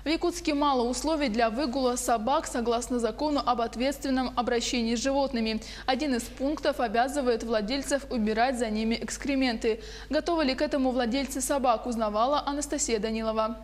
В Якутске мало условий для выгула собак согласно закону об ответственном обращении с животными. Один из пунктов обязывает владельцев убирать за ними экскременты. Готовы ли к этому владельцы собак, узнавала Анастасия Данилова.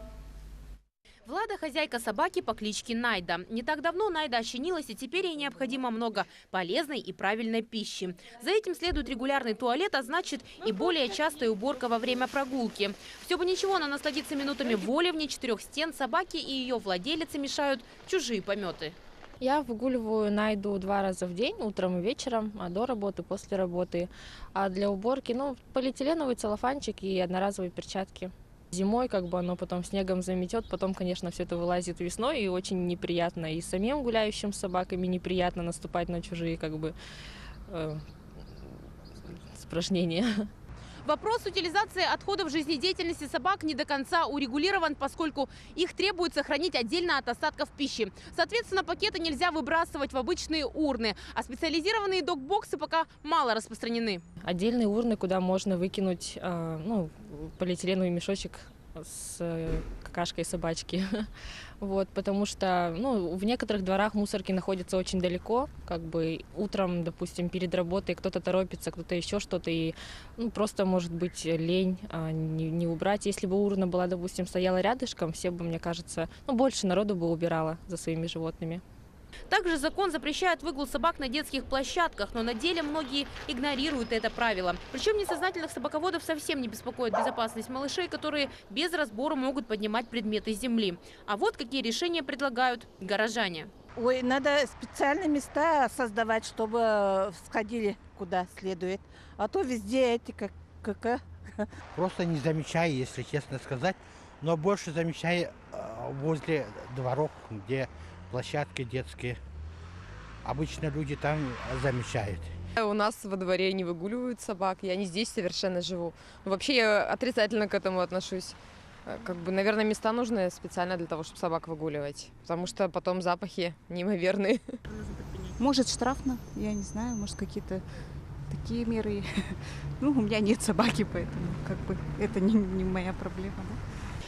Влада – хозяйка собаки по кличке Найда. Не так давно Найда ощенилась, и теперь ей необходимо много полезной и правильной пищи. За этим следует регулярный туалет, а значит и более частая уборка во время прогулки. Все бы ничего, но насладиться минутами воли вне четырех стен собаки и ее владелице мешают чужие пометы. Я выгуливаю Найду 2 раза в день, утром и вечером, до работы, после работы. А для уборки, полиэтиленовый целлофанчик и одноразовые перчатки. Зимой оно потом снегом заметет, потом, конечно, все это вылазит весной, и очень неприятно. И самим гуляющим с собаками неприятно наступать на чужие испражнения. Вопрос утилизации отходов жизнедеятельности собак не до конца урегулирован, поскольку их требуется хранить отдельно от остатков пищи. Соответственно, пакеты нельзя выбрасывать в обычные урны, а специализированные док-боксы пока мало распространены. Отдельные урны, куда можно выкинуть полиэтиленовый мешочек с какашкой собачки. Потому что в некоторых дворах мусорки находятся очень далеко. Утром, допустим, перед работой кто-то торопится, кто-то еще что-то. И просто может быть лень не убрать. Если бы урна была, допустим, стояла рядышком, все бы, мне кажется, больше народу бы убирало за своими животными. Также закон запрещает выгул собак на детских площадках, но на деле многие игнорируют это правило. Причем несознательных собаководов совсем не беспокоит безопасность малышей, которые без разбора могут поднимать предметы с земли. А вот какие решения предлагают горожане. Надо специальные места создавать, чтобы сходили куда следует. А то везде эти как. Просто не замечаю, если честно сказать, но больше замечаю возле дворов, где площадки детские. Обычно люди там замечают. У нас во дворе не выгуливают собак, я не здесь совершенно живу. Вообще я отрицательно к этому отношусь. Наверное, места нужны специально для того, чтобы собак выгуливать, потому что потом запахи неимоверные. Может, штрафно, я не знаю, может, какие-то такие меры. У меня нет собаки, поэтому это не моя проблема. Да?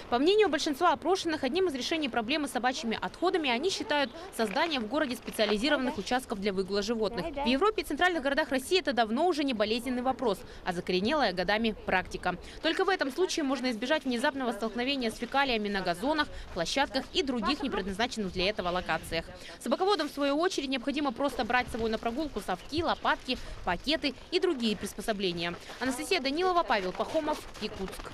По мнению большинства опрошенных, одним из решений проблемы с собачьими отходами они считают создание в городе специализированных участков для выгула животных. В Европе и центральных городах России это давно уже не болезненный вопрос, а закоренелая годами практика. Только в этом случае можно избежать внезапного столкновения с фекалиями на газонах, площадках и других непредназначенных для этого локациях. Собаководам, в свою очередь, необходимо просто брать с собой на прогулку совки, лопатки, пакеты и другие приспособления. Анастасия Данилова, Павел Пахомов, Якутск.